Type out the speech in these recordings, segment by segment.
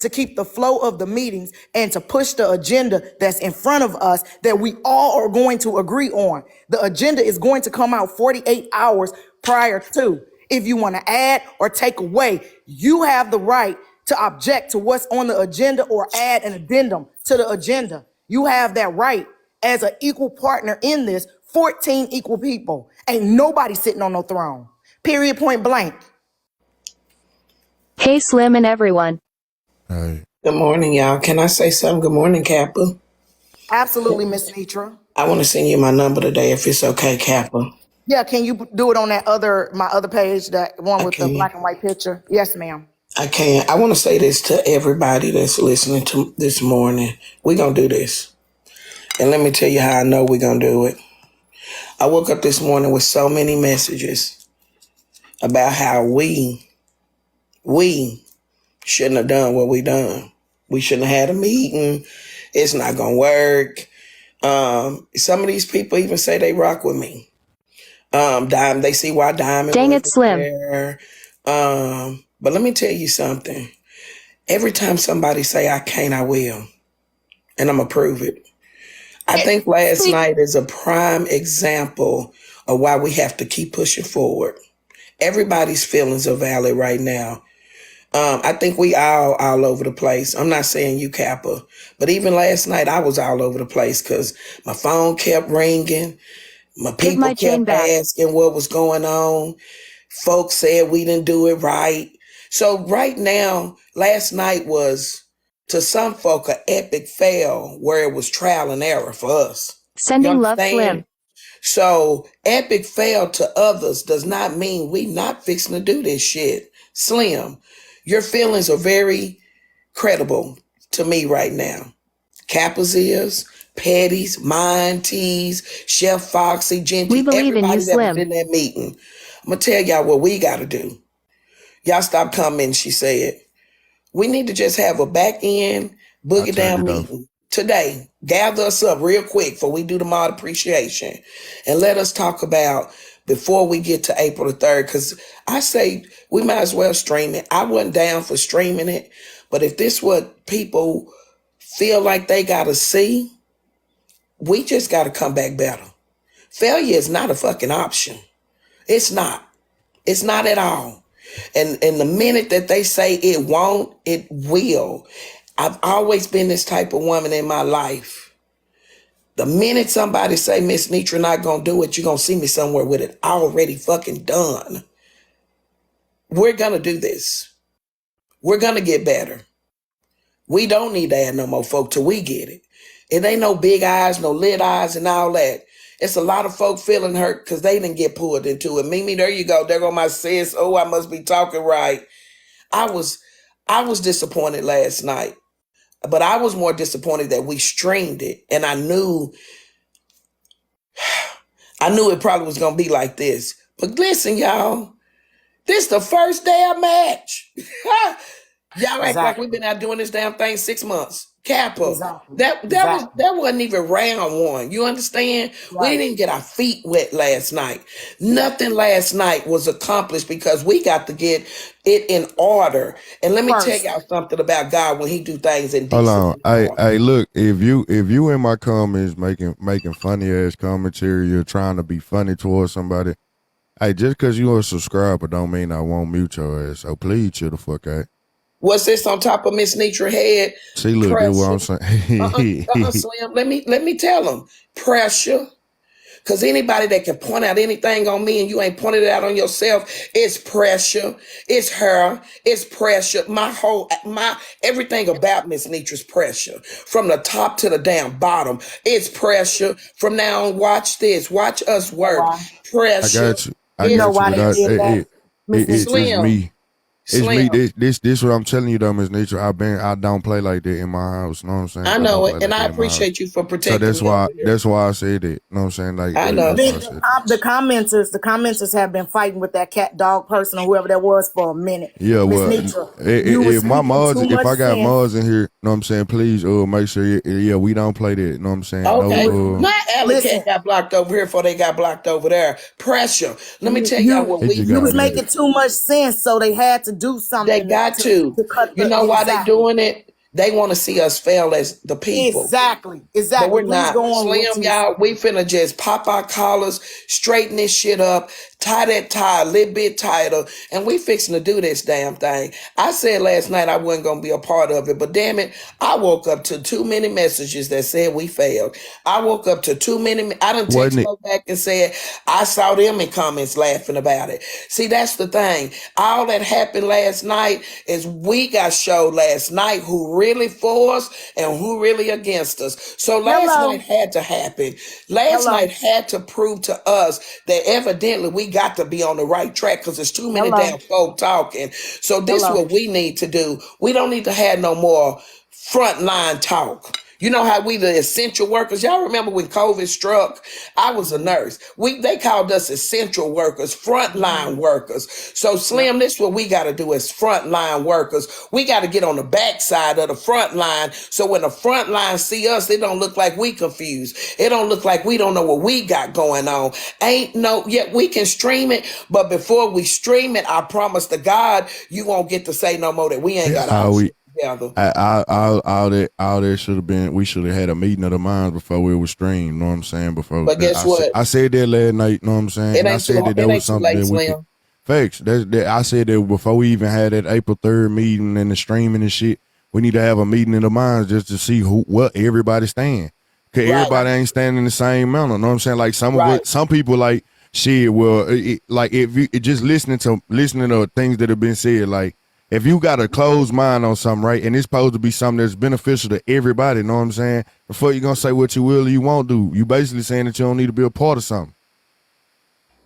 to keep the flow of the meetings and to push the agenda that's in front of us that we all are going to agree on. The agenda is going to come out 48 hours prior to. If you want to add or take away, you have the right to object to what's on the agenda or add an addendum to the agenda. You have that right as an equal partner in this, 14 equal people. Ain't nobody sitting on no throne. Period, point blank. Hey, Slim and everyone. Hey. Good morning, y'all. Can I say something? Good morning, Kappa. Absolutely, Miss Nitra. I want to send you my number today if it's okay, Kappa. Yeah, can you do it on that my other page, that one with the can. black and white picture? Yes, ma'am. I can. I want to say this to everybody that's listening to this morning. We're going to do this. And let me tell you how I know we're going to do it. I woke up this morning with so many messages about how we shouldn't have done what we done. We shouldn't have had a meeting. It's not going to work. Some of these people even say they rock with me. They see why Diamond Dang it, Slim. there. But let me tell you something. Every time somebody say I can't, I will. And I'm going to prove it. I think last night is a prime example of why we have to keep pushing forward. Everybody's feelings are valid right now. I think we all over the place. I'm not saying you, Kappa, but even last night I was all over the place because my phone kept ringing. My people kept asking what was going on. Folks said we didn't do it right. So right now, last night was, to some folk, an epic fail where it was trial and error for us. Sending love, Slim. So epic fail to others does not mean we not fixing to do this shit. Slim, your feelings are very credible to me right now. Kappa's is, Patty's, mine, T's, Chef Foxy, Genty, we believe in you, Slim. In that meeting. I'm going to tell y'all what we got to do. Y'all stop coming, she said. We need to just have a back end, boogie down meeting today. Gather us up real quick before we do the mod appreciation. And let us talk about before we get to April the 3rd. Because I say we might as well stream it. I wasn't down for streaming it. But if this what people feel like they got to see, we just got to come back better. Failure is not a fucking option. It's not. It's not at all. And the minute that they say it won't, it will. I've always been this type of woman in my life. The minute somebody say, Miss Nitra not going to do it, you're going to see me somewhere with it already fucking done. We're going to do this. We're going to get better. We don't need to add no more folk till we get it. It ain't no big eyes, no lit eyes and all that. It's a lot of folk feeling hurt because they didn't get pulled into it. Mimi, there you go. There go my sis. Oh, I must be talking right. I was disappointed last night, but I was more disappointed that we streamed it. And I knew it probably was going to be like this. But listen, y'all, this the first day of match. Y'all act like we've been out doing this damn thing 6 months. Kappa, that wasn't even round one. You understand? Right. We didn't get our feet wet last night. Nothing last night was accomplished because we got to get it in order. And let me tell y'all something about God when he do things in decent. Hold on. Hey, look, if you in my comments making funny ass commentary, you're trying to be funny towards somebody. Hey, just because you are a subscriber don't mean I won't mute your ass. So please chill the fuck out. What's this on top of Miss Nitra head? See, look, that's what I'm saying. Slim. Let me tell them. Pressure. Because anybody that can point out anything on me and you ain't pointed it out on yourself, it's pressure. It's her. It's pressure. Everything about Miss Nitra's pressure. From the top to the damn bottom, it's pressure. From now on, watch this. Watch us work. Wow. Pressure. I got you. I got you. It's me. It's Slim. Me. This what I'm telling you though, Ms. Nitra. I don't play like that in my house. You know what I'm saying? I know it, and I appreciate you for protecting. So that's why I said it. You know what I'm saying? Like I know. The commenters have been fighting with that cat dog person or whoever that was for a minute. Yeah, well, if I got mods in here, you know know what I'm saying? Please, make sure, we don't play that. You know what I'm saying? Okay. No, My alley Listen, cat got blocked over here before they got blocked over there. Pressure. Let me tell y'all what it we just you got was finna bad. do. making too much sense, so they had to do They something got to. to cut You the know why they exactly. doing it? They want to see us fail as the people. But Exactly. we're Please not. go on with what Slim, you were y'all, saying. we finna just pop our collars, straighten this shit up, tie that tie a little bit tighter, and we fixing to do this damn thing. I said last night I wasn't gonna be a part of it, but damn it, I woke up to too many messages that said we failed. I woke up to too many. I done text Wasn't it? her back and said I saw them in comments laughing about it. See, that's the thing. All that happened last night is we got showed last night who really for us and who really against us. So last night had to happen. Last night had to prove to us that evidently we got to be on the right track because there's too many damn folk talking. So this is what we need to do. We don't need to have no more frontline talk. You know how we the essential workers. Y'all remember when COVID struck? I was a nurse. They called us essential workers, frontline workers. So Slim, this is what we got to do as frontline workers. We got to get on the backside of the front line. So when the front line see us, it don't look like we confused. It don't look like we don't know what we got going on. Yet we can stream it, but before we stream it, I promise to God, you won't get to say no more that we ain't got our shit together. All that should have been. We should have had a meeting of the minds before we were streamed. You know what I'm saying? But guess what? I said that last night. You know what I'm saying? And I said that was something that we could. Facts. I said that before we even had that April 3rd meeting and the streaming and shit. We need to have a meeting of the minds just to see what everybody stand. Cause everybody ain't standing the same manner. You know what I'm saying? Like some people like shit. Well, like if you just listening to things that have been said, like. If you got a closed mind on something, right, and it's supposed to be something that's beneficial to everybody, you know what I'm saying? Before you're going to say what you will or you won't do, you basically saying that you don't need to be a part of something.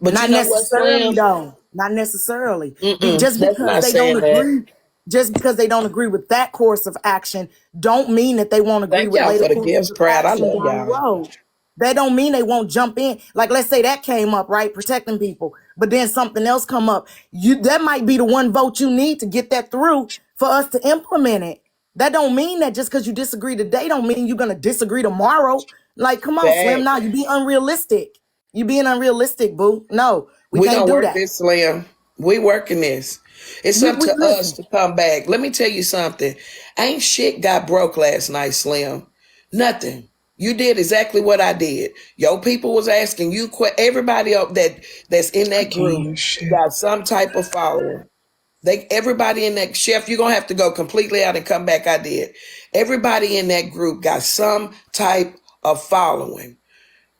But Not you know what, necessarily, Slim? though. Not necessarily. Just That's because not they don't saying that. agree, with that course of action, don't mean that they won't agree Thank with y'all later for the courses gifts, of Proud. I action love down the y'all. road. That don't mean they won't jump in. Like, let's say that came up, right? Protecting people. But then something else come up. That might be the one vote you need to get that through for us to implement it. That don't mean that just because you disagree today don't mean you're going to disagree tomorrow. Like, come on, Slim. Now you be unrealistic. You being unrealistic, boo. No, we can't gonna do work that. this, Slim. We working this. It's up to us Listen. to come back. Let me tell you something. Ain't shit got broke last night, Slim. Nothing. You did exactly what I did. Your people was asking you. Everybody up that's in that group got some type of following. Everybody in that chef, you're gonna have to go completely out and come back. I did. Everybody in that group got some type of following.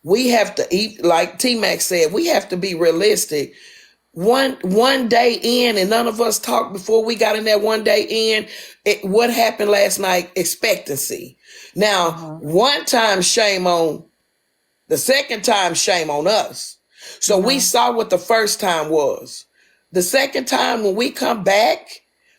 We have to eat, like T-Mac said, we have to be realistic. One day in, and none of us talked before we got in that one day in. What happened last night? Expectancy. Now, one time, shame on the second time, shame on us. So we saw what the first time was. The second time, when we come back,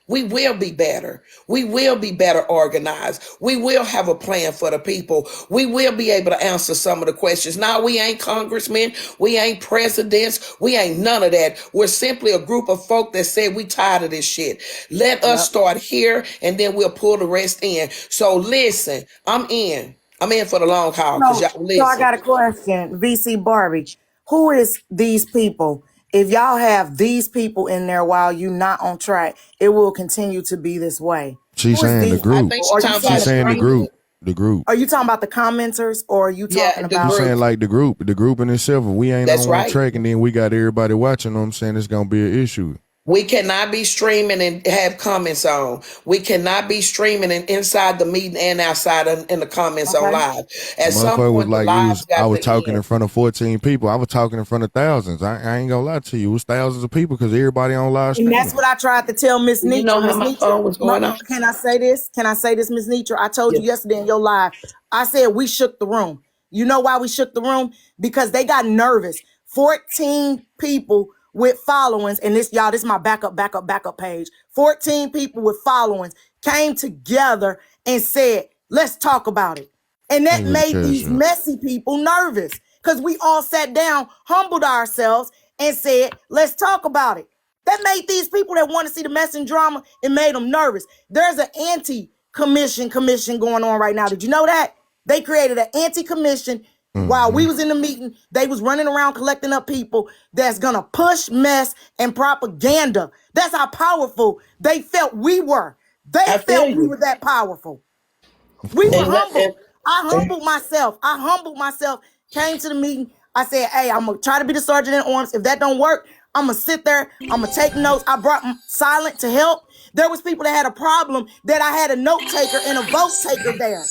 we will be better. We will be better organized. We will have a plan for the people. We will be able to answer some of the questions. Now, we ain't congressmen. We ain't presidents. We ain't none of that. We're simply a group of folk that said we tired of this shit. Let us start here, and then we'll pull the rest in. So listen, I'm in. I'm in for the long haul because y'all So I listen. got a question, VC Barbie. Who is these people? If y'all have these people in there while you not on track, it will continue to be this way. She's Who is saying the these I group. think people? she Are you talking saying She's about the saying the streamers? group. The group. Are you talking about the commenters, or are you talking the She's about? saying group. like the group in itself. If we ain't That's on one right. track and then we got everybody watching, you know what I'm saying? It's going to be an issue. We cannot be streaming and have comments on. We cannot be streaming and inside the meeting and outside in the comments on live. At some Motherfucker was point, the like, lives I got was to talking in end. front of 14 people. I was talking in front of thousands. I ain't gonna lie to you. It was thousands of people because everybody on live And that's streaming. what I tried to tell Miss Do you know Nitra. how Miss my Nitra, phone was going off? can I say this? Can I say this, Miss Nitra? I told you Yes. yesterday in your live. I said we shook the room. You know why we shook the room? Because they got nervous. 14 people with followings, and this is my backup page. 14 people with followings came together and said, let's talk about it. And Thank that you for the made cash these out. messy people nervous because we all sat down, humbled ourselves, and said, let's talk about it. That made these people that want to see the mess and drama, it made them nervous. There's an anti-commission going on right now. Did you know that? They created an anti-commission while we was in the meeting. They was running around collecting up people that's gonna push mess and propaganda. That's how powerful they felt we were. They felt we were that powerful. We were humble. I humbled myself. Came to the meeting. I said, hey, I'm going to try to be the sergeant in arms. If that don't work, I'm going to sit there. I'm going to take notes. I brought Silent to help. There was people that had a problem that I had a note taker and a vote taker there.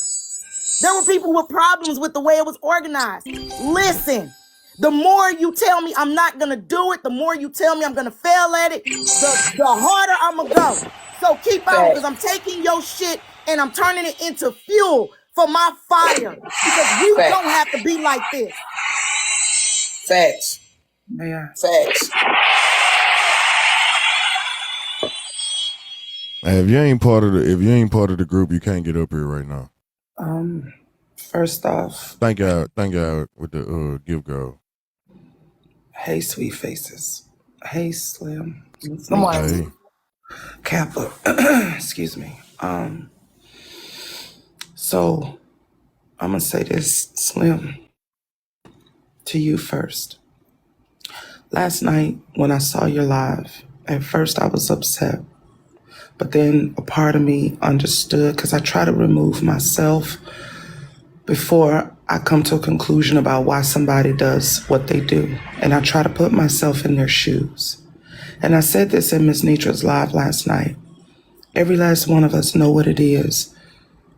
There were people with problems with the way it was organized. Listen, the more you tell me I'm not going to do it, the more you tell me I'm going to fail at it, the harder I'm going to go. So keep out, because I'm taking your shit and I'm turning it into fuel for my fire, because we don't have to be like this. Facts. Yeah. Facts. Hey, if you ain't part of the group, you can't get up here right now. First off, thank y'all with the give go. Hey, sweet faces. Hey, Slim. Come on. Hey. Kappa. Excuse me. So I'm gonna say this, Slim, to you first. Last night when I saw your live, at first I was upset, but then a part of me understood, because I try to remove myself before I come to a conclusion about why somebody does what they do. And I try to put myself in their shoes. And I said this in Miss Nitra's live last night. Every last one of us know what it is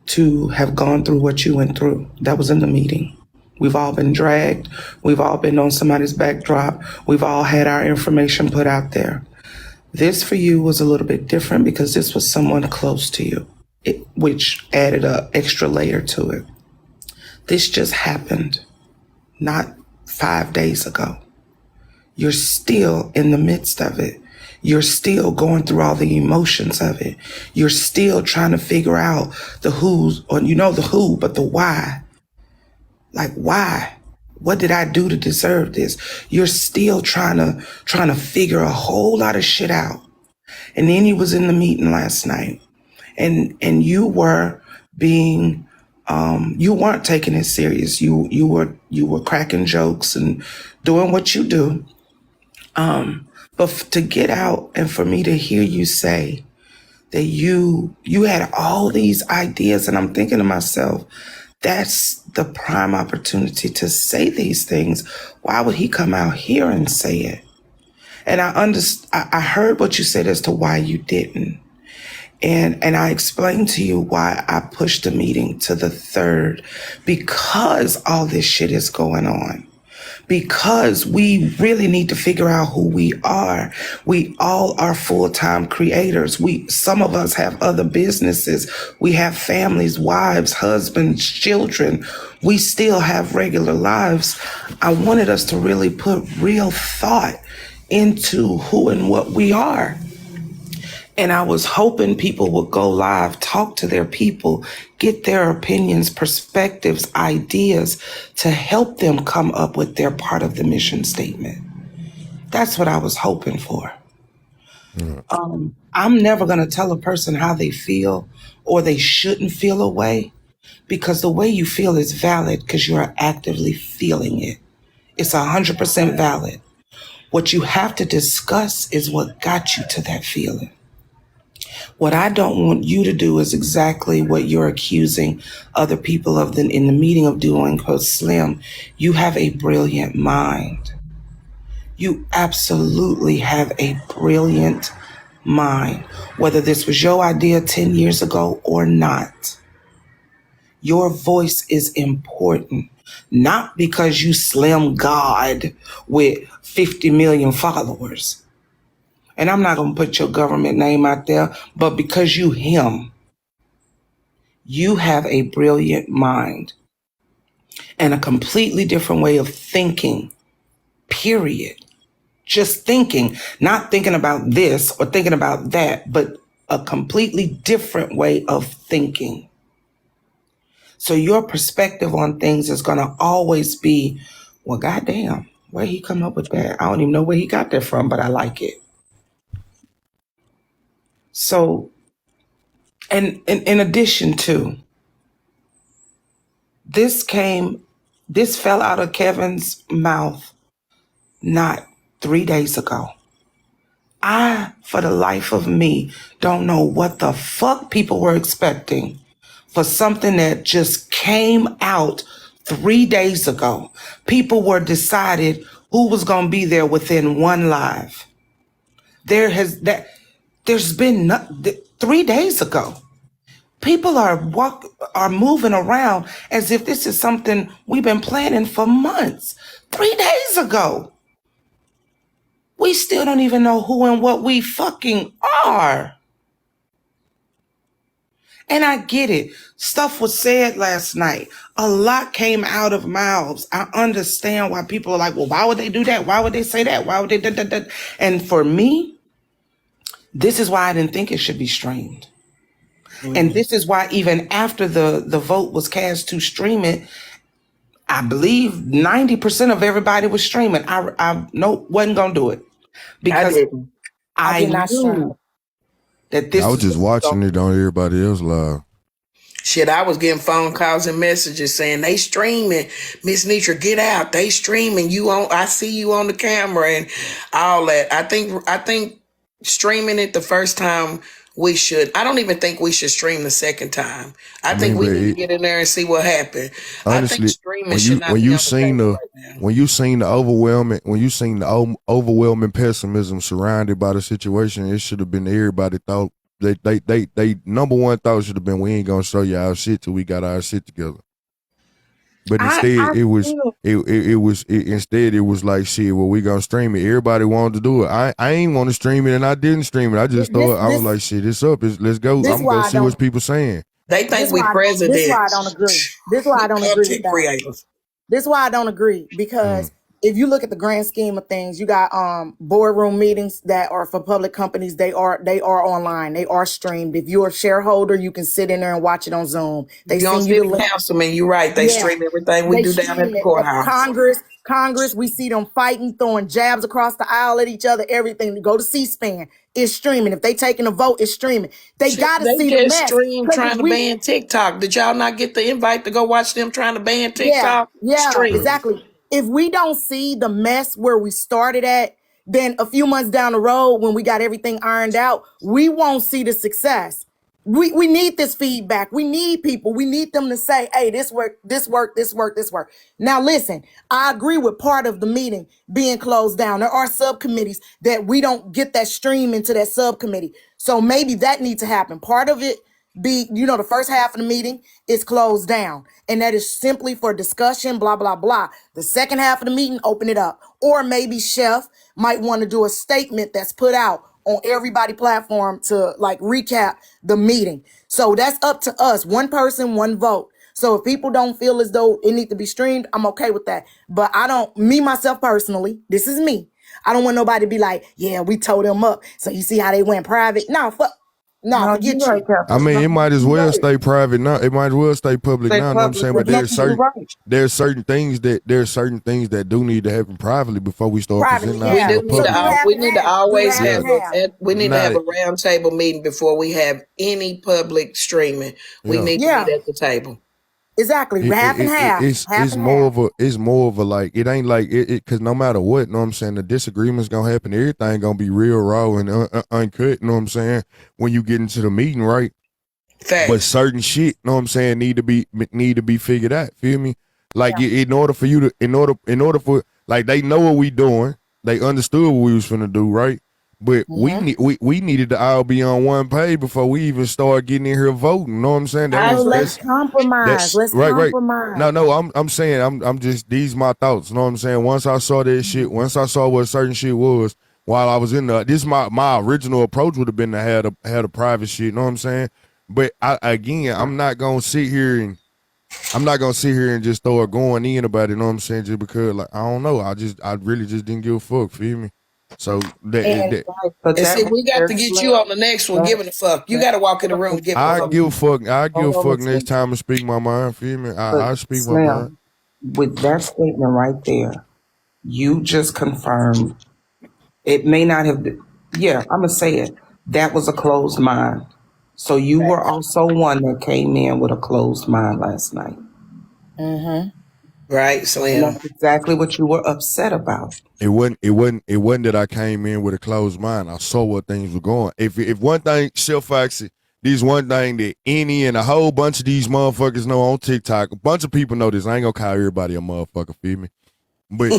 to have gone through what you went through. That was in the meeting. We've all been dragged. We've all been on somebody's backdrop. We've all had our information put out there. This for you was a little bit different because this was someone close to you, which added an extra layer to it. This just happened not 5 days ago. You're still in the midst of it. You're still going through all the emotions of it. You're still trying to figure out the who's, or you know the who, but the why. Like, why? What did I do to deserve this? You're still trying to figure a whole lot of shit out. And then you was in the meeting last night, and you were being, you weren't taking it serious. You were cracking jokes and doing what you do. But to get out and for me to hear you say that you had all these ideas, and I'm thinking to myself, that's the prime opportunity to say these things. Why would he come out here and say it? And I heard what you said as to why you didn't. And I explained to you why I pushed the meeting to the 3rd, because all this shit is going on. Because we really need to figure out who we are. We all are full-time creators. Some of us have other businesses. We have families, wives, husbands, children. We still have regular lives. I wanted us to really put real thought into who and what we are. And I was hoping people would go live, talk to their people, get their opinions, perspectives, ideas to help them come up with their part of the mission statement. That's what I was hoping for. I'm never going to tell a person how they feel or they shouldn't feel a way, because the way you feel is valid because you are actively feeling it. It's 100% valid. What you have to discuss is what got you to that feeling. What I don't want you to do is exactly what you're accusing other people in the meeting of doing, because Slim, you have a brilliant mind. You absolutely have a brilliant mind. Whether this was your idea 10 years ago or not, your voice is important. Not because you 5limGawd with 50 million followers. And I'm not going to put your government name out there, but because you him. You have a brilliant mind and a completely different way of thinking, period. Just thinking, not thinking about this or thinking about that, but a completely different way of thinking. So your perspective on things is going to always be, well, goddamn, where he come up with that? I don't even know where he got that from, but I like it. So And in addition to, this fell out of Kevin's mouth not 3 days ago. I, for the life of me, don't know what the fuck people were expecting for something that just came out 3 days ago. People were decided who was going to be there within one live. There's been 3 days ago. People are moving around as if this is something we've been planning for months. 3 days ago. We still don't even know who and what we fucking are. And I get it. Stuff was said last night. A lot came out of mouths. I understand why people are like, well, why would they do that? Why would they say that? Why would they da, da, da? And for me, this is why I didn't think it should be streamed. And this is why even after the vote was cast to stream it, I believe 90% of everybody was streaming. I wasn't going to do it. Because I knew that this I was just watching it on everybody else live. Shit, I was getting phone calls and messages saying they streaming. Miss Nitra, get out. They streaming. I see you on the camera and all that. I think streaming it the first time I don't even think we should stream the second time. I think we need to get in there and see what happened. Honestly, I think streaming should not be on the table right now. When you seen the overwhelming pessimism surrounded by the situation, it should have been everybody thought they number one thought should have been, we ain't gonna show you our shit till we got our shit together. But instead, it was like, shit, well, we gonna stream it. Everybody wanted to do it. I ain't want to stream it, and I didn't stream it. I just thought, I was like, shit, it's up. Let's go. I'm gonna see what people saying. They think we president. This is why I don't agree. This is why I don't agree with that. This is why I don't agree, because if you look at the grand scheme of things, you got boardroom meetings that are for public companies. They are online. They are streamed. If you're a shareholder, you can sit in there and watch it on Zoom. They send you the link. Councilman, you're right. They stream everything we do down at the courthouse. Congress, we see them fighting, throwing jabs across the aisle at each other, everything. To go to C-SPAN, it's streaming. If they taking a vote, it's streaming. They got to see the mess. Stream trying to ban TikTok. Did y'all not get the invite to go watch them trying to ban TikTok? Yeah, exactly. If we don't see the mess where we started at, then a few months down the road, when we got everything ironed out, we won't see the success. We need this feedback. We need people. We need them to say, hey, this worked. Now, listen, I agree with part of the meeting being closed down. There are subcommittees that we don't get that stream into that subcommittee. So maybe that needs to happen. Part of it be, the first half of the meeting is closed down. And that is simply for discussion, blah, blah, blah. The second half of the meeting, open it up. Or maybe Chef might want to do a statement that's put out on everybody platform to like recap the meeting. So that's up to us. One person, one vote. So if people don't feel as though it needs to be streamed, I'm okay with that. But myself personally, this is me. I don't want nobody to be like, yeah, we told them up. So you see how they went private? No, forget you. I mean, it might as well stay private now. It might as well stay public now. You know what I'm saying? But there's certain things that do need to happen privately before we start presenting We need to always have a roundtable meeting before we have any public streaming. We need to be at the table. Exactly, half and half. It's more of a like, it ain't like it because no matter what, know what I'm saying, the disagreement's gonna happen. Everything gonna be real raw and uncut. Know what I'm saying? When you get into the meeting, right? Fact. But certain shit, know what I'm saying, need to be figured out. Feel me? Like in order for like they know what we doing, they understood what we was finna do, right? But we needed to all be on one page before we even start getting in here voting. You know what I'm saying? Let's compromise. Right. No, I'm saying I'm just, these my thoughts. You know what I'm saying? Once I saw that shit, once I saw what certain shit was while I was in this, my original approach would have been to have a private shit. You know what I'm saying? But I'm not gonna sit here and just start going in about it. You know what I'm saying? Just because, like, I don't know. I really just didn't give a fuck. Feel me? So we got to get you on the next one. Giving a fuck. You got to walk in the room. I give a fuck. I give a fuck next time and speak my mind. Feel me? I speak my mind. With that statement right there, you just confirmed. It may not have been. Yeah, I'm gonna say it. That was a closed mind. So you were also one that came in with a closed mind last night. Right, And Slim? that's exactly what you were upset about. It wasn't that I came in with a closed mind. I saw where things were going. If one thing, Chef Foxy, this one thing that any and a whole bunch of these motherfuckers know on TikTok, a bunch of people know this. I ain't gonna call everybody a motherfucker, feel me? But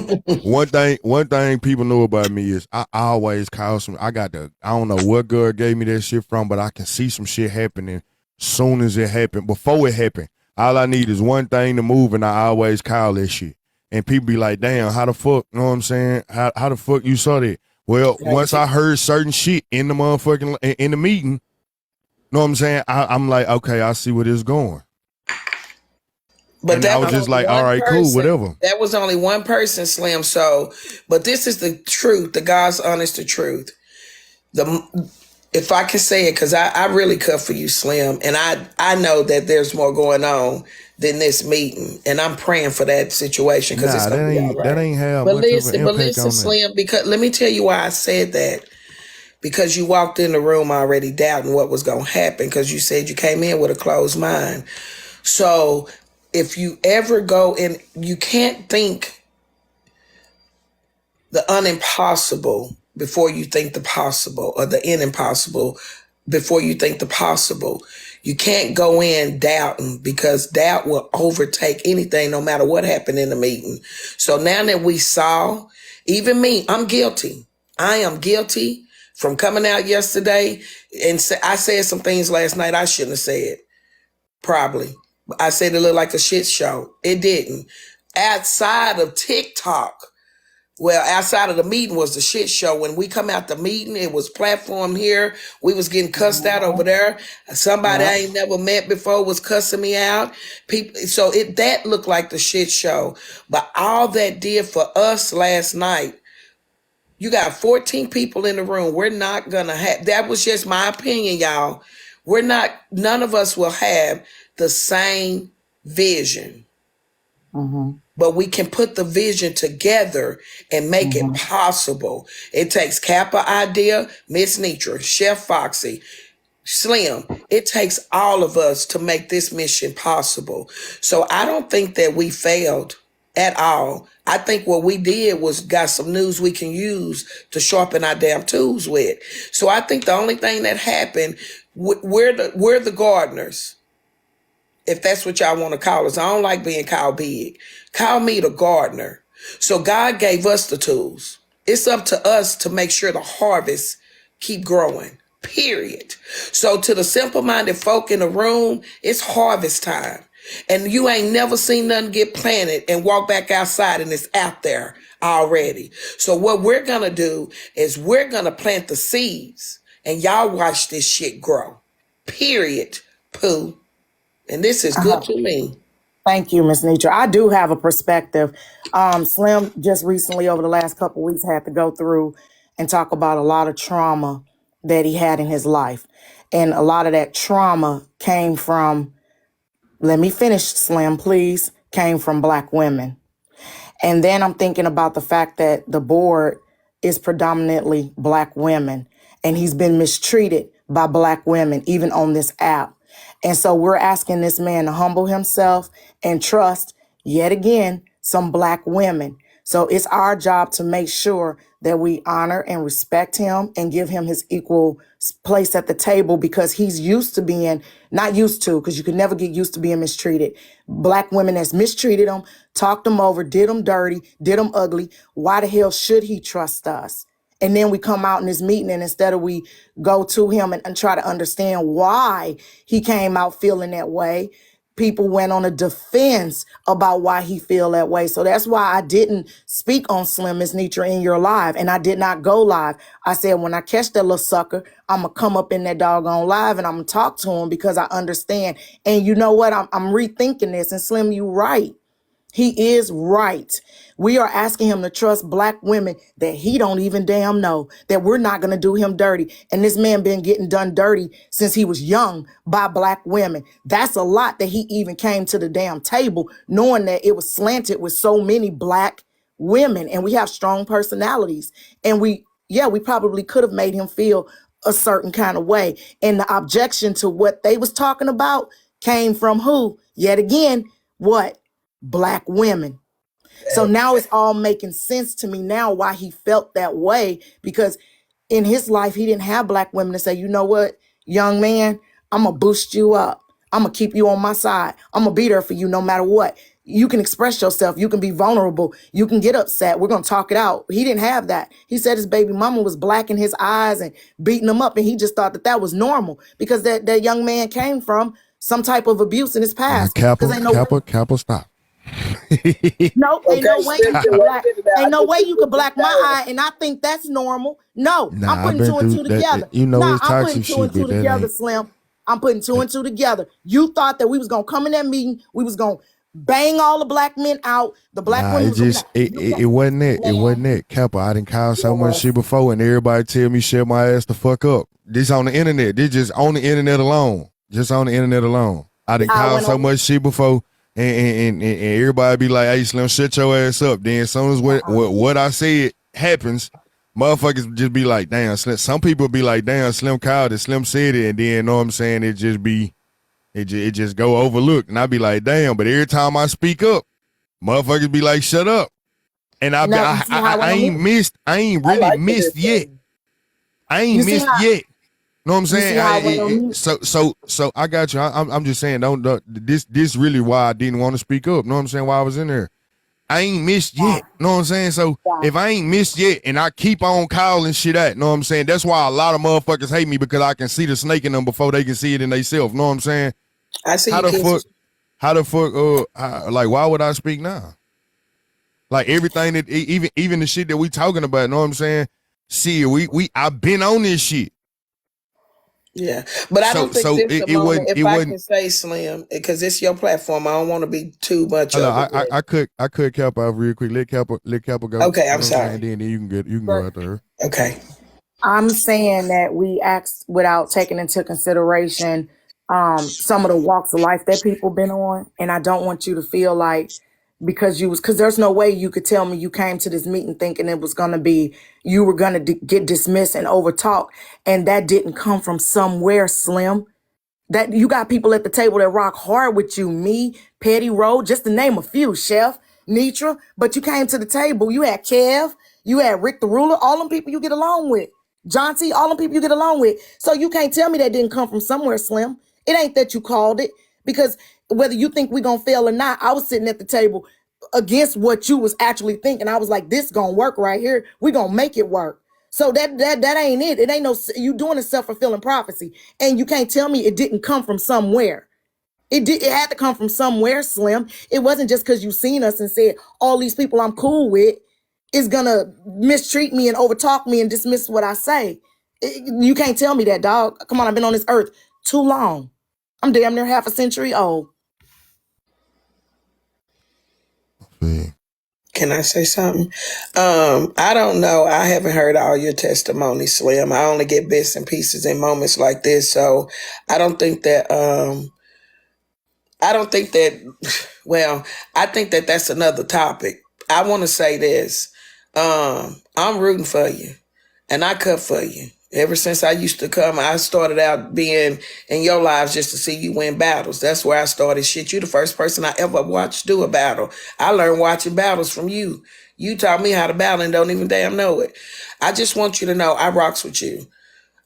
one thing people know about me is I always call some. I don't know what God gave me that shit from, but I can see some shit happening soon as it happened. Before it happened, all I need is one thing to move, and I always call that shit. And people be like, "Damn, how the fuck?" You know what I'm saying? How the fuck you saw that? Well, once I heard certain shit in the motherfucking in the meeting, you know what I'm saying? I'm like, okay, I see where this is going. But And that I was was just only like, all one right, cool, person. whatever. That was only one person, Slim. So, but this is the truth, the God's honest the truth. If I can say it, because I really cut for you, Slim, and I know that there's more going on than this meeting, and I'm praying for that situation because it's gonna be all right. That ain't have But much of an listen, impact on that. Slim, because let me tell you why I said that. Because you walked in the room already doubting what was gonna happen, because you said you came in with a closed mind. So if you ever go in, you can't think the unimpossible before you think the possible, or the inimpossible before you think the possible. You can't go in doubting, because doubt will overtake anything no matter what happened in the meeting. So now that we saw, even me, I'm guilty. I am guilty from coming out yesterday, and I said some things last night I shouldn't have said. Probably. I said it looked like a shit show. It didn't. Outside of TikTok, outside of the meeting was the shit show. When we come out the meeting, it was platform here. We was getting cussed out over there. Somebody I ain't never met before was cussing me out. People, so that looked like the shit show. But all that did for us last night, you got 14 people in the room. We're not gonna have, that was just my opinion, y'all. None of us will have the same vision. But we can put the vision together and make it possible. It takes Kappa Idea, Miss Nitra, Chef Foxy, Slim. It takes all of us to make this mission possible. So I don't think that we failed at all. I think what we did was got some news we can use to sharpen our damn tools with. So I think the only thing that happened, we're the gardeners. If that's what y'all want to call us. I don't like being called big. Call me the gardener. So God gave us the tools. It's up to us to make sure the harvest keep growing, period. So to the simple-minded folk in the room, it's harvest time. And you ain't never seen nothing get planted and walk back outside and it's out there already. So what we're going to do is we're going to plant the seeds and y'all watch this shit grow, period, Pooh. And this is good to me. Thank you, Ms. Nitra. I do have a perspective. Slim just recently, over the last couple of weeks, had to go through and talk about a lot of trauma that he had in his life. And a lot of that trauma came from, let me finish, Slim, please, came from Black women. And then I'm thinking about the fact that the board is predominantly Black women, and he's been mistreated by Black women, even on this app. And so we're asking this man to humble himself and trust, yet again, some Black women. So it's our job to make sure that we honor and respect him and give him his equal place at the table, because he's used to being, not used to, because you can never get used to being mistreated. Black women that's mistreated him, talked him over, did him dirty, did him ugly. Why the hell should he trust us? And then we come out in this meeting, and instead of we go to him and try to understand why he came out feeling that way, people went on a defense about why he feel that way. So that's why I didn't speak on Slim, Ms. Nitra, in your live, and I did not go live. I said, when I catch that little sucker, I'm going to come up in that doggone live and I'm going to talk to him, because I understand. And you know what? I'm rethinking this. And Slim, you right. He is right. We are asking him to trust Black women that he don't even damn know, that we're not going to do him dirty. And this man been getting done dirty since he was young by Black women. That's a lot that he even came to the damn table knowing that it was slanted with so many Black women, and we have strong personalities. And we probably could have made him feel a certain kind of way. And the objection to what they was talking about came from who? Yet again, what? Black women. So now it's all making sense to me now why he felt that way, because in his life, he didn't have black women to say, you know what, young man, I'm going to boost you up. I'm going to keep you on my side. I'm going to be there for you no matter what. You can express yourself. You can be vulnerable. You can get upset. We're going to talk it out. He didn't have that. He said his baby mama was blacking his eyes and beating him up. And he just thought that that was normal because that young man came from some type of abuse in his past. Kappa, stop. No, ain't no way you could black. Ain't no way you could black my eye, and I think that's normal. No, I'm putting two and two together. It's I'm putting toxic two and two together, Slim. I'm putting two and two together. You thought that we was gonna come in that meeting, we was gonna bang all the black men out. The black women. It wasn't that. It wasn't that. Kappa, I didn't call so much shit before, and everybody tell me shut my ass the fuck up. This on the internet. This just on the internet alone. Just on the internet alone. I didn't call so much shit before. And everybody be like, hey, Slim, shut your ass up. Then as soon as what I said happens, motherfuckers just be like, damn, Slim. Some people be like, damn, Slim called it, Slim said it, and then, you know what I'm saying, it just go overlooked. And I be like, damn, but every time I speak up, motherfuckers be like, shut up. And I ain't really missed yet. I ain't missed yet. Know what I'm saying? So I got you. I'm just saying, this really why I didn't want to speak up. Know what I'm saying? Why I was in there. I ain't missed yet. Know what I'm saying? So if I ain't missed yet and I keep on calling shit out, know what I'm saying? That's why a lot of motherfuckers hate me, because I can see the snake in them before they can see it in themselves. Know what I'm saying? I see. How the fuck, like, why would I speak now? Like everything that, even the shit that we talking about, know what I'm saying? See, I've been on this shit. Yeah, but I don't think this a moment. If I can say, Slim, because it's your platform, I don't want to be too much. I could Kappa out real quick. Let Kappa go. Okay, I'm sorry. And then you can go after her. Okay. I'm saying that we asked without taking into consideration some of the walks of life that people been on, and I don't want you to feel like because there's no way you could tell me you came to this meeting thinking it was gonna be you were gonna get dismissed and overtalked, and that didn't come from somewhere, Slim. That you got people at the table that rock hard with you, me, Petty Road, just to name a few, Chef, Nitra, but you came to the table. You had Kev, you had Rick the Ruler, all them people you get along with. John T, all them people you get along with. So you can't tell me that didn't come from somewhere, Slim. It ain't that you called it, because whether you think we're going to fail or not, I was sitting at the table against what you was actually thinking. I was like, this going to work right here. We're going to make it work. So that ain't it. It ain't no, you doing a self-fulfilling prophecy. And you can't tell me it didn't come from somewhere. It had to come from somewhere, Slim. It wasn't just because you seen us and said, all these people I'm cool with is going to mistreat me and overtalk me and dismiss what I say. You can't tell me that, dog. Come on, I've been on this earth too long. I'm damn near half a century old. Can I say something? I don't know. I haven't heard all your testimony, Slim. I only get bits and pieces in moments like this. So I don't think that, well, I think that that's another topic. I want to say this. I'm rooting for you and I cut for you. Ever since I used to come, I started out being in your lives just to see you win battles. That's where I started. Shit, you the first person I ever watched do a battle. I learned watching battles from you. You taught me how to battle and don't even damn know it. I just want you to know I rocks with you.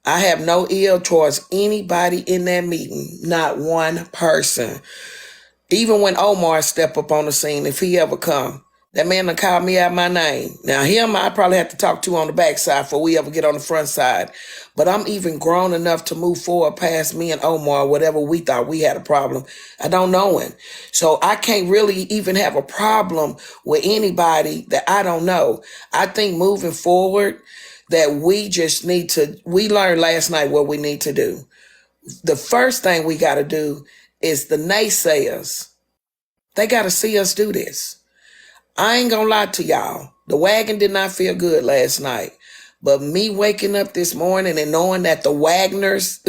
I have no ill towards anybody in that meeting, not one person. Even when Omar step up on the scene, if he ever come, that man done called me out my name. Now him, I probably have to talk to on the backside before we ever get on the front side. But I'm even grown enough to move forward past me and Omar, whatever we thought we had a problem. I don't know him. So I can't really even have a problem with anybody that I don't know. I think moving forward that we just need to, we learned last night what we need to do. The first thing we got to do is the naysayers. They got to see us do this. I ain't gonna lie to y'all. The wagon did not feel good last night. But me waking up this morning and knowing that the Wagners,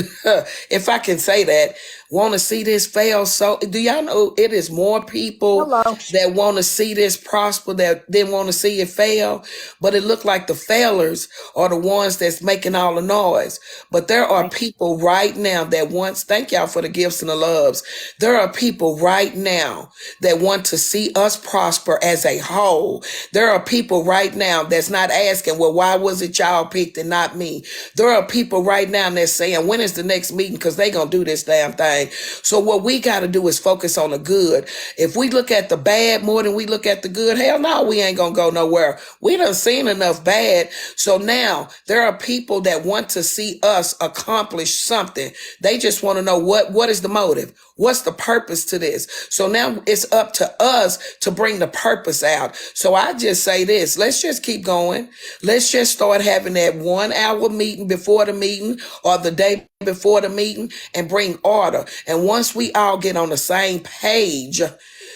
if I can say that, want to see this fail. So do y'all know it is more people that want to see this prosper that didn't want to see it fail? But it looked like the failures are the ones that's making all the noise. But there are people right now that wants, thank y'all for the gifts and the loves. There are people right now that want to see us prosper as a whole. There are people right now that's not asking, well, why was it y'all picked and not me? There are people right now that's saying, when is the next meeting? Because they going to do this damn thing. So what we got to do is focus on the good. If we look at the bad more than we look at the good, hell no, we ain't going to go nowhere. We done seen enough bad. So now there are people that want to see us accomplish something. They just want to know what is the motive? What's the purpose to this? So now it's up to us to bring the purpose out. So I just say this, let's just keep going. Let's just start having that 1 hour meeting before the meeting or the day before the meeting and bring order. And once we all get on the same page,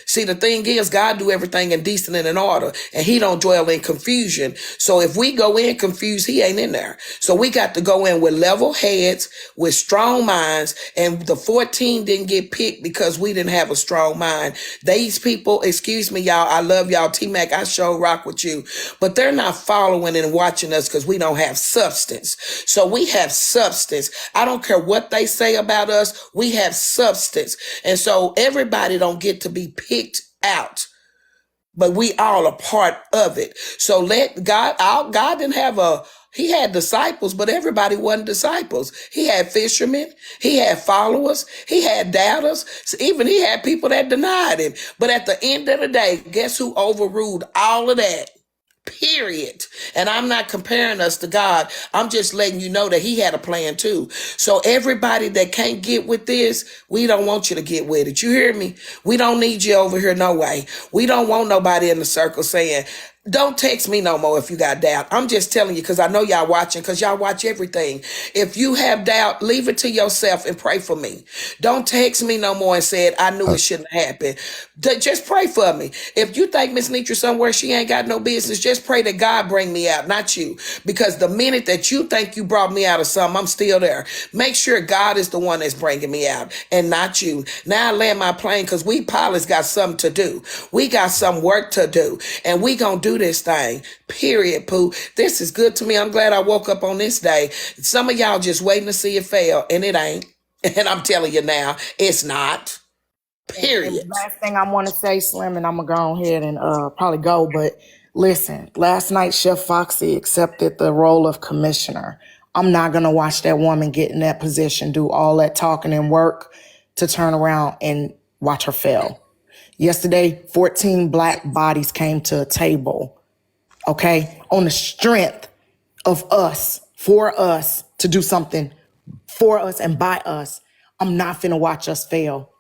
see, the thing is, God do everything in decent and in order, and he don't dwell in confusion. So if we go in confused, he ain't in there. So we got to go in with level heads, with strong minds, and the 14 didn't get picked because we didn't have a strong mind. These people, excuse me, y'all, I love y'all. T-Mac, I sure rock with you, but they're not following and watching us because we don't have substance. So we have substance. I don't care what they say about us. We have substance. And so everybody don't get to be picked out, but we all are part of it. So let God, God didn't have he had disciples, but everybody wasn't disciples. He had fishermen, he had followers, he had doubters, even he had people that denied him. But at the end of the day, guess who overruled all of that? Period. And I'm not comparing us to God. I'm just letting you know that he had a plan too. So everybody that can't get with this, we don't want you to get with it. You hear me? We don't need you over here no way. We don't want nobody in the circle saying, don't text me no more if you got doubt. I'm just telling you because I know y'all watching, because y'all watch everything. If you have doubt, leave it to yourself and pray for me. Don't text me no more and say I knew it shouldn't happen. Just pray for me. If you think Miss Nitra somewhere she ain't got no business, just pray that God bring me out, not you. Because the minute that you think you brought me out of something, I'm still there. Make sure God is the one that's bringing me out and not you. Now I land my plane because we pilots got something to do. We got some work to do. And we gonna do this thing, period, Pooh. This is good to me. I'm glad I woke up on this day. Some of y'all just waiting to see it fail, and it ain't. And I'm telling you now, it's not. Period. And last thing I want to say, Slim, and I'm going to go ahead and probably go, but listen, last night Chef Foxy accepted the role of commissioner. I'm not going to watch that woman get in that position, do all that talking and work to turn around and watch her fail. Yesterday, 14 black bodies came to a table, okay, on the strength of us, for us to do something for us and by us. I'm not finna watch us fail.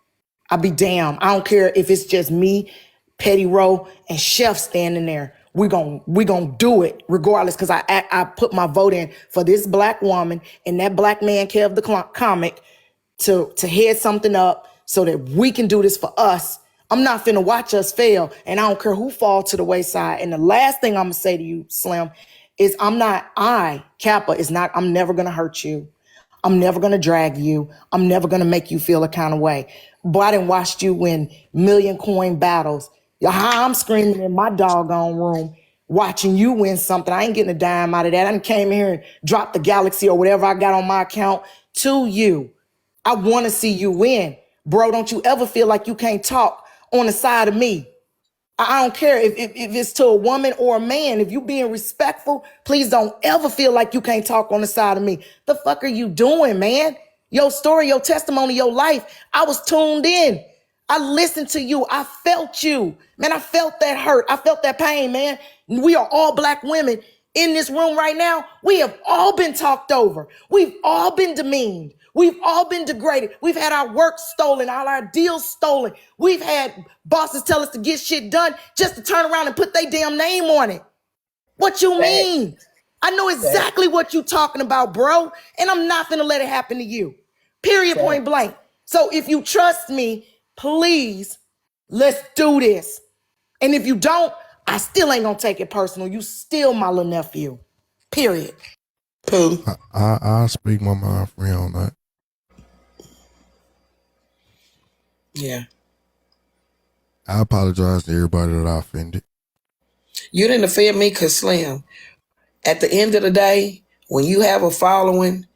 I'll be damned. I don't care if it's just me, Petty Rowe, and Chef standing there. We gon' do it regardless, because I put my vote in for this black woman and that black man, Kev the comic, to head something up so that we can do this for us. I'm not finna watch us fail, and I don't care who fall to the wayside. And the last thing I'm gonna say to you, Slim, is I'm never gonna hurt you. I'm never gonna drag you. I'm never gonna make you feel a kind of way. But I done watched you win million coin battles. How I'm screaming in my doggone room, watching you win something. I ain't getting a dime out of that. I done came here and dropped the Galaxy or whatever I got on my account to you. I want to see you win. Bro, don't you ever feel like you can't talk on the side of me. I don't care if it's to a woman or a man. If you being respectful, please don't ever feel like you can't talk on the side of me. The fuck are you doing, man? Your story, your testimony, your life. I was tuned in. I listened to you. I felt you. Man, I felt that hurt. I felt that pain, man. We are all black women in this room right now. We have all been talked over. We've all been demeaned. We've all been degraded. We've had our work stolen, all our deals stolen. We've had bosses tell us to get shit done just to turn around and put their damn name on it. What you mean? I know exactly what you talking about, bro. And I'm not gonna let it happen to you. Period, point blank. So if you trust me, please, let's do this. And if you don't, I still ain't gonna take it personal. You still my little nephew. Period. Pooh. I'll speak my mind free on that. Yeah. I apologize to everybody that I offended. You didn't offend me because Slim, at the end of the day, when you have a following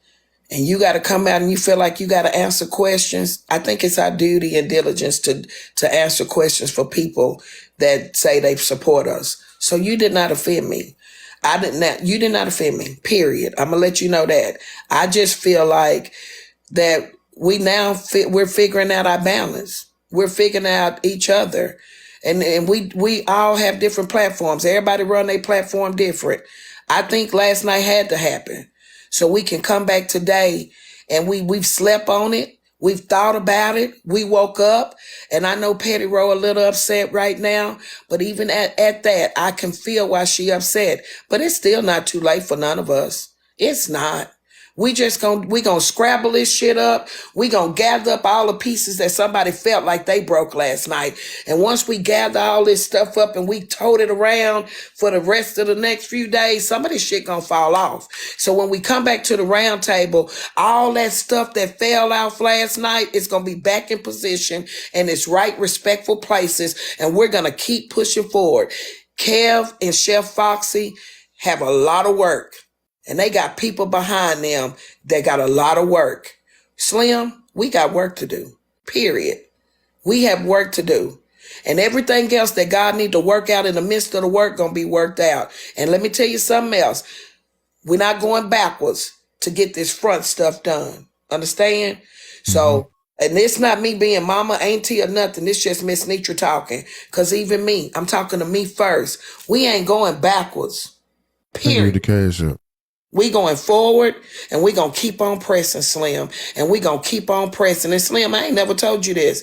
and you got to come out and you feel like you got to answer questions, I think it's our duty and diligence to answer questions for people that say they support us. So you did not offend me. You did not offend me, period. I'm going to let you know that. I just feel like that we're figuring out our balance. We're figuring out each other. And we all have different platforms. Everybody run their platform different. I think last night had to happen so we can come back today and we've slept on it. We've thought about it. We woke up, and I know Petty Rowe a little upset right now, but even at that, I can feel why she upset. But it's still not too late for none of us. It's not. We gonna scrabble this shit up. We gonna gather up all the pieces that somebody felt like they broke last night. And once we gather all this stuff up and we tote it around for the rest of the next few days, some of this shit gonna fall off. So when we come back to the round table, all that stuff that fell off last night is gonna be back in position in its right respectful places, and we're gonna keep pushing forward. Kev and Chef Foxy have a lot of work. And they got people behind them that got a lot of work. Slim, we got work to do, period. We have work to do. And everything else that God need to work out in the midst of the work gonna be worked out. And let me tell you something else. We're not going backwards to get this front stuff done. Understand? So, and it's not me being mama, auntie, or nothing. It's just Miss Nitra talking. Because even me, I'm talking to me first. We ain't going backwards, period. The cash up. We going forward, and we going to keep on pressing, Slim. And we going to keep on pressing. And Slim, I ain't never told you this.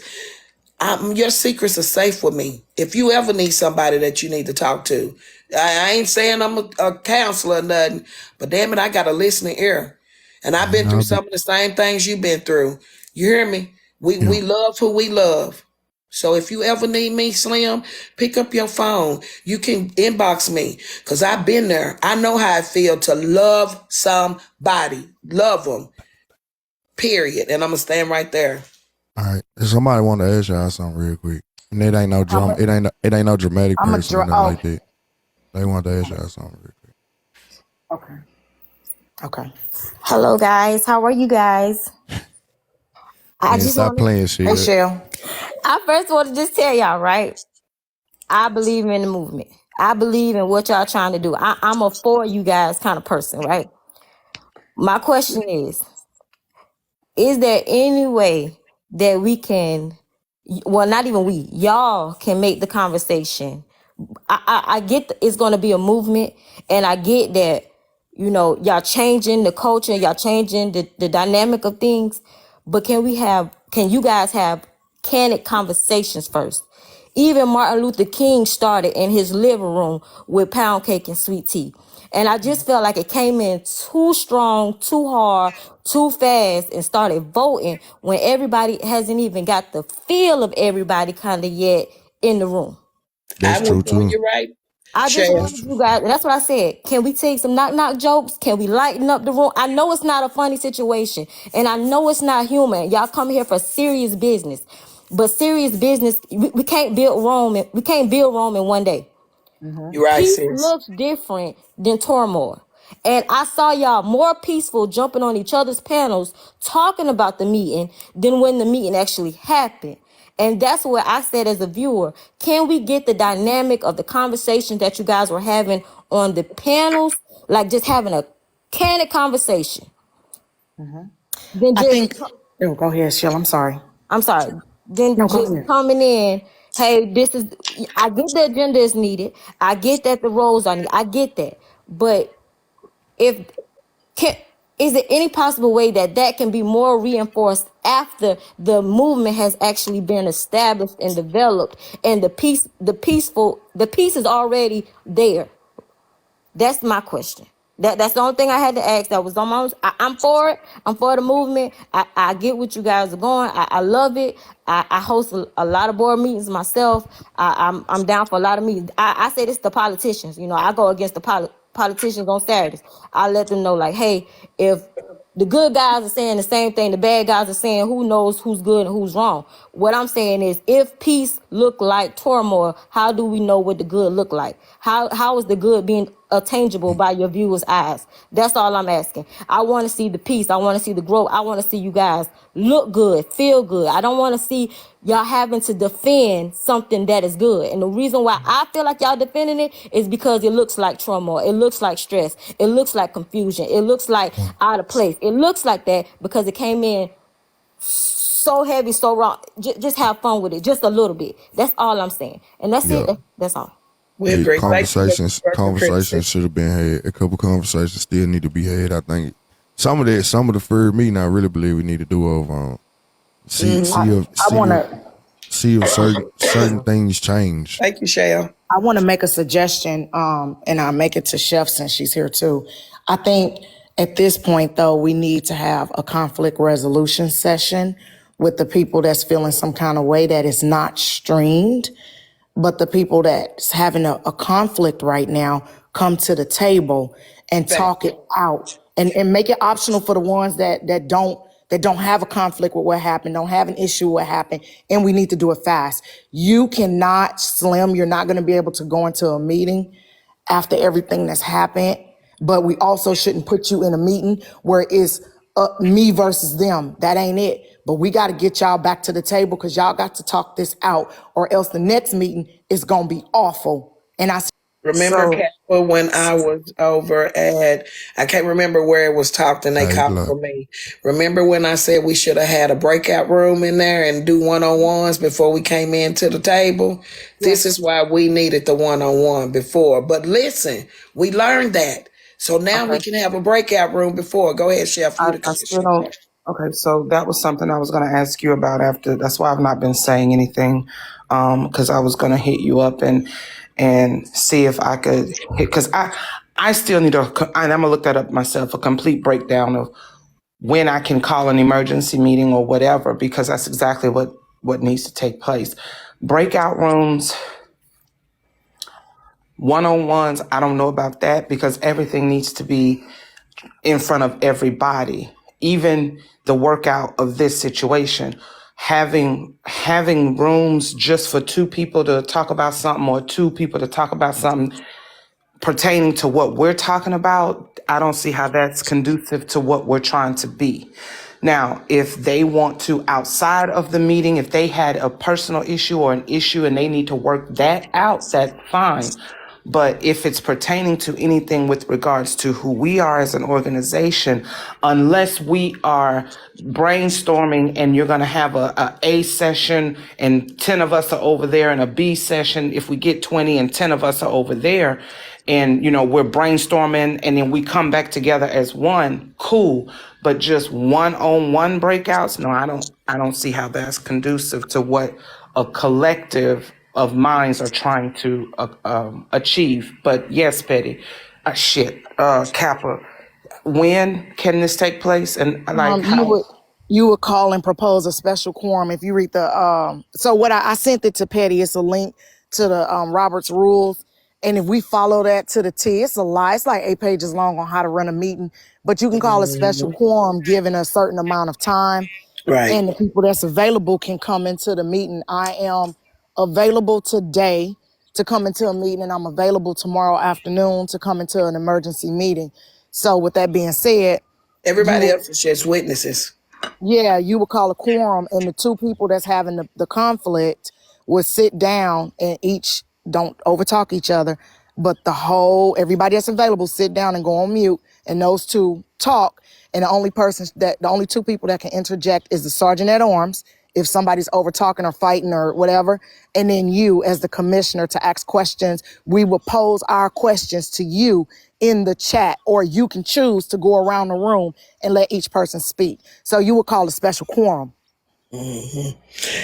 Your secrets are safe with me. If you ever need somebody that you need to talk to, I ain't saying I'm a counselor or nothing, but damn it, I got a listening ear. And I've been through some of the same things you've been through. You hear me? We love who we love. So if you ever need me, Slim, pick up your phone. You can inbox me because I've been there. I know how it feels to love somebody. Love them. Period. And I'm going to stand right there. All right. If somebody want to ask y'all something real quick, and it ain't no drama, it ain't no dramatic person or nothing like that. They want to ask y'all something real quick. Okay. Hello, guys. How are you guys? I just stop playing shit. Hey, Shell. I first want to just tell y'all, right? I believe in the movement. I believe in what y'all trying to do. I'm a for you guys kind of person, right? My question is there any way that we can, well, not even we, y'all can make the conversation? I get it's going to be a movement, and I get that, you know, y'all changing the culture, y'all changing the dynamic of things, but can you guys have candid conversations first? Even Martin Luther King started in his living room with pound cake and sweet tea. And I just felt like it came in too strong, too hard, too fast, and started voting when everybody hasn't even got the feel of everybody kind of yet in the room. That's true too. You're right. I just wanted you guys, that's what I said. Can we take some knock jokes? Can we lighten up the room? I know it's not a funny situation, and I know it's not human. Y'all come here for serious business, but serious business, we can't build Rome. We can't build Rome in one day. You're right, Peace sis. looks different than turmoil. And I saw y'all more peaceful jumping on each other's panels talking about the meeting than when the meeting actually happened. And that's where I said, as a viewer, can we get the dynamic of the conversation that you guys were having on the panels, like just having a candid conversation? Then just Go ahead, Shell. I'm sorry. Then just coming in, hey, I get the agenda is needed. I get that the roles are needed. I get that. But is there any possible way that can be more reinforced after the movement has actually been established and developed, and the peace is already there? That's my question. That's the only thing I had to ask. That was on my own. I'm for it. I'm for the movement. I get what you guys are going. I love it. I host a lot of board meetings myself. I'm down for a lot of meetings. I say this to politicians. You know, I go against the politicians on Saturdays. I let them know, like, hey, if The good guys are saying the same thing. The bad guys are saying who knows who's good and who's wrong. What I'm saying is, if peace look like turmoil, how do we know what the good look like? How is the good being attainable by your viewers' eyes? That's all I'm asking. I want to see the peace. I want to see the growth. I want to see you guys look good, feel good. I don't want to see y'all having to defend something that is good. And the reason why I feel like y'all defending it is because it looks like turmoil. It looks like stress. It looks like confusion. It looks like out of place. It looks like that because it came in so heavy, so wrong. Just have fun with it, just a little bit. That's all I'm saying, and that's it. That's all. We agree. Conversations should have been had. A couple conversations still need to be had. I think some of the fear me, and I really believe we need to do over on. See if certain things change. Thank you, Shell. I want to make a suggestion, and I'll make it to Chef since she's here too. I think at this point, though, we need to have a conflict resolution session with the people that's feeling some kind of way that is not streamed, but the people that's having a conflict right now come to the table and talk it out and make it optional for the ones that don't have a conflict with what happened, don't have an issue with what happened, and we need to do it fast. You cannot, Slim, you're not going to be able to go into a meeting after everything that's happened, but we also shouldn't put you in a meeting where it's me versus them. That ain't it. But we got to get y'all back to the table because y'all got to talk this out, or else the next meeting is going to be awful. And I remember, Kappa, when I was over at, I can't remember where it was talked and they called for me. Remember when I said we should have had a breakout room in there and do one-on-ones before we came into the table? Yes. This is why we needed the one-on-one before. But listen, we learned that. So now we can have a breakout room before. Go ahead, Chef. Okay, so that was something I was going to ask you about after. That's why I've not been saying anything, because I was going to hit you up and see if I could, because I still need and I'm going to look that up myself, a complete breakdown of when I can call an emergency meeting or whatever, because that's exactly what needs to take place. Breakout rooms, one-on-ones, I don't know about that because everything needs to be in front of everybody. Even the workout of this situation, having rooms just for two people to talk about something or two people to talk about something pertaining to what we're talking about, I don't see how that's conducive to what we're trying to be. Now, if they want to, outside of the meeting, if they had a personal issue or an issue and they need to work that out, that's fine. But if it's pertaining to anything with regards to who we are as an organization, unless we are brainstorming and you're going to have a session and 10 of us are over there and a B session, if we get 20 and 10 of us are over there and, we're brainstorming and then we come back together as one, cool. But just one-on-one breakouts, no, I don't see how that's conducive to what a collective of minds are trying to achieve. But yes, Petty, Kappa, when can this take place? And you would call and propose a special quorum if you read the so what I sent it to Petty. It's a link to the Robert's rules, and if we follow that to the T, it's a lie. It's like 8 pages long on how to run a meeting, but you can call a special quorum given a certain amount of time, right? And the people that's available can come into the meeting. I am available today to come into a meeting, and I'm available tomorrow afternoon to come into an emergency meeting. So with that being said, everybody else is just witnesses. Yeah, you would call a quorum, and the two people that's having the conflict would sit down and each don't overtalk each other, but everybody that's available sit down and go on mute, and those two talk. And the only two people that can interject is the sergeant at arms if somebody's over talking or fighting or whatever, and then you as the commissioner to ask questions. We will pose our questions to you in the chat, or you can choose to go around the room and let each person speak. So you would call a special quorum. Mm-hmm.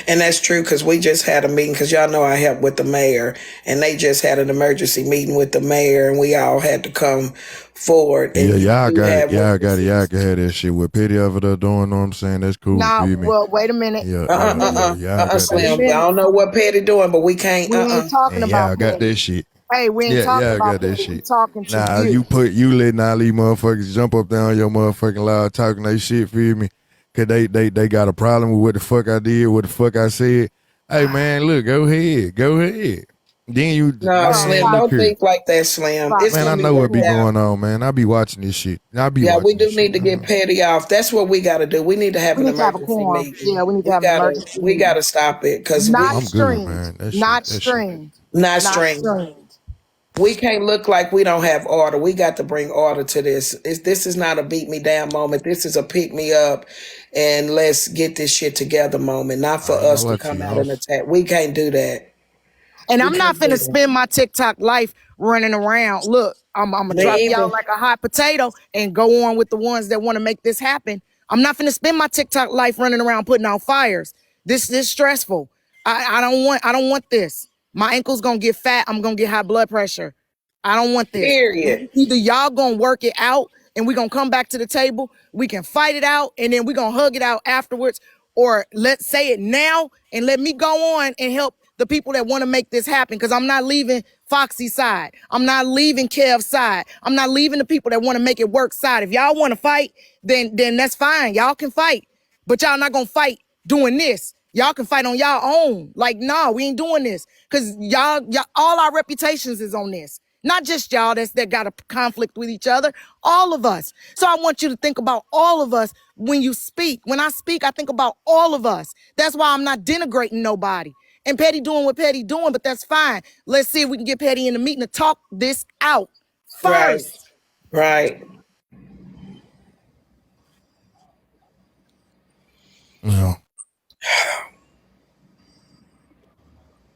And that's true, because we just had a meeting, because y'all know I help with the mayor, and they just had an emergency meeting with the mayor, and we all had to come forward. And y'all can have that shit with Petty over there doing, know what I'm saying? That's cool. Well, wait a minute. Slim, I don't know what Petty doing, but we can't. We ain't talking about y'all got that shit. Hey, we ain't Yeah, talking I about got that. that We shit. talking to Nah, you. you letting all these motherfuckers jump up there on your motherfucking loud talking they shit, feel me? Cause they got a problem with what the fuck I did, what the fuck I said. Hey man, look, go ahead. Then you, No, Slim, man, look don't here. think like that, Slim. It's Man, I gonna be know what worked be out. going on, man. I be watching this shit. I be Yeah, we watching this do shit, need to get man. petty off. That's what we got to do. We need to have We an need to have a emergency quorum. meeting. Yeah, we need to We have an gotta emergency we meeting. gotta stop it because Not I'm good, streamed. man. Not That shit. streamed. not Not string. streamed. We can't look like we don't have order. We got to bring order to this. This is not a beat me down moment. This is a pick me up and let's get this shit together moment. Not for I ain't us gonna to lie to come you, out and hoes. attack. We can't do that. And We I'm not can't do finna that. spend my TikTok life running around. Look, I'm gonna drop Me y'all either. like a hot potato and go on with the ones that want to make this happen. I'm not finna spend my TikTok life running around putting out fires. This is stressful. I don't want this. My ankle's gonna get fat. I'm gonna get high blood pressure. I don't want this. Period. Either y'all gonna work it out and we gonna come back to the table. We can fight it out and then we gonna hug it out afterwards. Or let's say it now and let me go on and help the people that want to make this happen. Because I'm not leaving Foxy's side. I'm not leaving Kev's side. I'm not leaving the people that want to make it work side. If y'all want to fight, then that's fine. Y'all can fight. But y'all not gonna fight doing this. Y'all can fight on y'all own. Like, no, we ain't doing this. Cause y'all, all our reputations is on this. Not just y'all that got a conflict with each other, all of us. So I want you to think about all of us when you speak. When I speak, I think about all of us. That's why I'm not denigrating nobody. And Petty doing what Petty doing, but that's fine. Let's see if we can get Petty in the meeting to talk this out Right. first. Right. Yeah.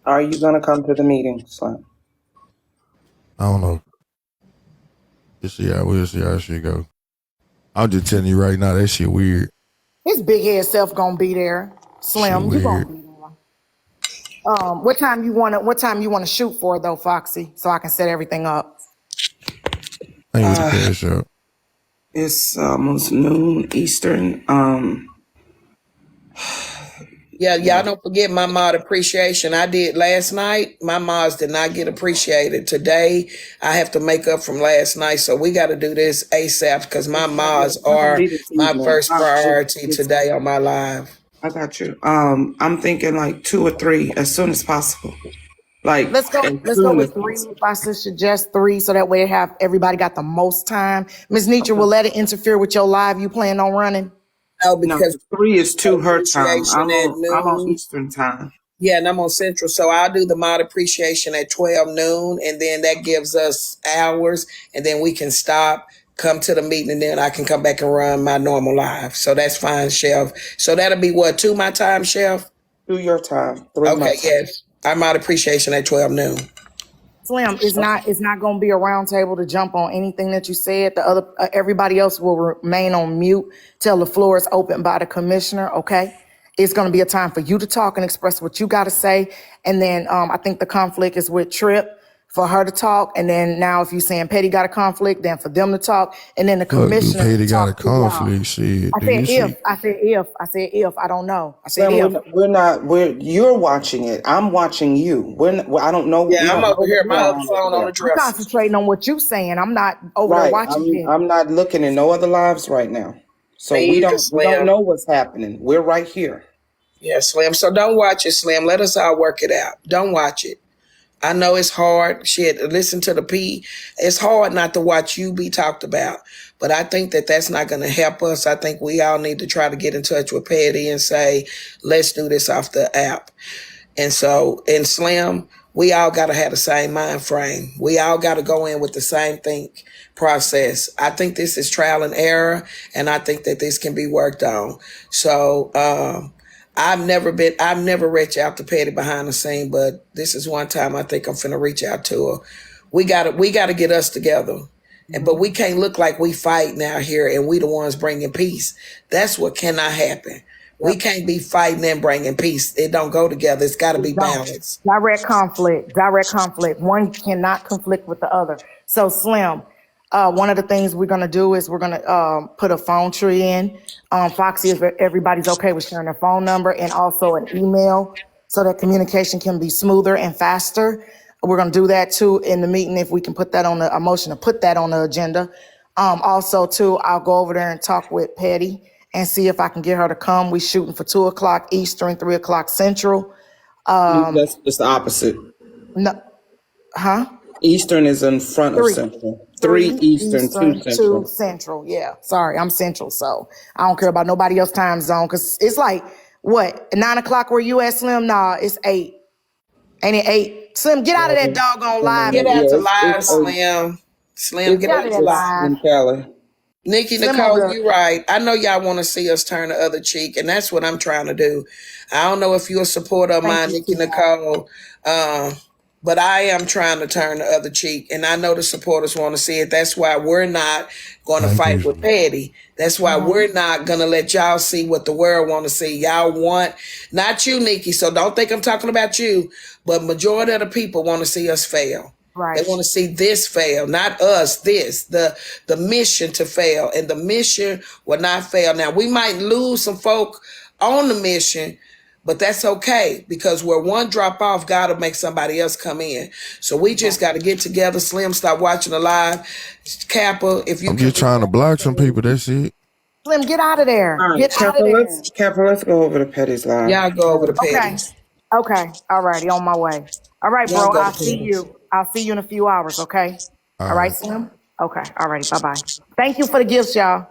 Are you gonna come to the meeting, Slim? I don't know. We'll see how shit go. I'm just telling you right now, that shit weird. His big head self gonna be there. Shit Slim, you gonna weird. be there. What time you wanna shoot for though, Foxy? So I can set everything up. Ain't with the cash out. It's almost noon Eastern. Yeah, y'all don't forget my mod appreciation. I did last night. My mods did not get appreciated. Today, I have to make up from last night. So we got to do this ASAP because my mods Not gonna are be this my evening. first priority today on my live. I got you. I'm thinking like 2 or 3 as soon as possible. Like Let's go as soon as with 3. possible. If I should suggest 3 so that way everybody got the most time. Ms. Nietzsche, will let it interfere with your live you plan on running? No, No, because 3 is mod 2 her time. appreciation at I'm on noon. Eastern time. Yeah, and I'm on Central. So I'll do the mod appreciation at 12 noon. And then that gives us hours. And then we can stop, come to the meeting, and then I can come back and run my normal live. So that's fine, Chef. So that'll be what, 2 my time, Chef? 2 your time, 3 my Okay, time. yes. Our mod appreciation at 12 noon. Slim, it's not going to be a round table to jump on anything that you said. The other everybody else will remain on mute till the floor is opened by the commissioner. Okay, it's going to be a time for you to talk and express what you got to say, and then I think the conflict is with Trip for her to talk, and then now if you're saying Petty got a conflict, then for them to talk, and then the Fuck, dude, commissioner Petty to got a talk to y'all. conflict. Shit. I Do said you see? if. I said if. I don't know. I said Slim, if. you're watching it. I'm watching you. I don't know. Yeah, We I'm don't know over here. what's My going other on over phone on there. the I'm dresser. concentrating on what you're saying. I'm not over there Right. watching Petty. I'm not looking at no other lives right now. So Me we either, don't Slim. know what's happening. We're right here. Yeah, Slim. So don't watch it, Slim. Let us all work it out. Don't watch it. I know it's hard. Shit, listen to the P. It's hard not to watch you be talked about. But I think that that's not going to help us. I think we all need to try to get in touch with Petty and say, let's do this off the app. And so in Slim, we all got to have the same mind frame. We all got to go in with the same think process. I think this is trial and error, and I think that this can be worked on. So I've never reached out to Petty behind the scene, but this is one time I think I'm finna reach out to her. We gotta get us together. But we can't look like we fighting out here and we the ones bringing peace. That's what cannot happen. We can't be fighting and bringing peace. It don't go together. It's got to be balanced. Direct conflict. One cannot conflict with the other. So Slim, one of the things we're going to do is we're going to put a phone tree in. Foxy, if everybody's okay with sharing their phone number and also an email so that communication can be smoother and faster. We're going to do that too in the meeting if we can put that on a motion to put that on the agenda. Also too, I'll go over there and talk with Patty and see if I can get her to come. We shooting for 2 o'clock Eastern, 3 o'clock Central. That's just the opposite. No, huh? Eastern is in front of Central. 3 Eastern, 2 Central. 2 Central. Yeah. Sorry, I'm Central, so I don't care about nobody else's time zone because it's like, what, 9 o'clock where you at, Slim? Nah, it's 8. Ain't it 8? Slim, get out of that doggone live. Get out Yeah, to it's live, 8. Slim, get out of to that live. live. Cali. Nikki Slim Nicole, over. you're right. I know y'all want to see us turn the other cheek, and that's what I'm trying to do. I don't know if you're a supporter of mine, Nikki Nicole, but I am trying to turn the other cheek, and I know the supporters want to see it. That's why we're not going to fight with Patty. That's why we're not going to let y'all see what the world want to see. Y'all want, not you, Nikki, so don't think I'm talking about you, but majority of the people want to see us fail. Right. They want to see this fail, not us, the mission to fail. And the mission will not fail. Now, we might lose some folk on the mission, but that's okay because where one drop off, God will make somebody else come in. So we just got to get together. Slim, stop watching the live. Kappa, if you I'm just trying to block some people, that's it. Slim, get out of there. All right, Get out of there. Kappa, let's go over to Petty's live. Y'all go over to Petty's. Okay. All righty. On my way. All right, Y'all bro. go to I'll see Petty's. you. I'll see you in a few hours. Okay. All right, Slim. Okay. All righty. Bye-bye. Thank you for the gifts, y'all.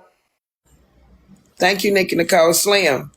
Thank you, Nikki Nicole. Slim,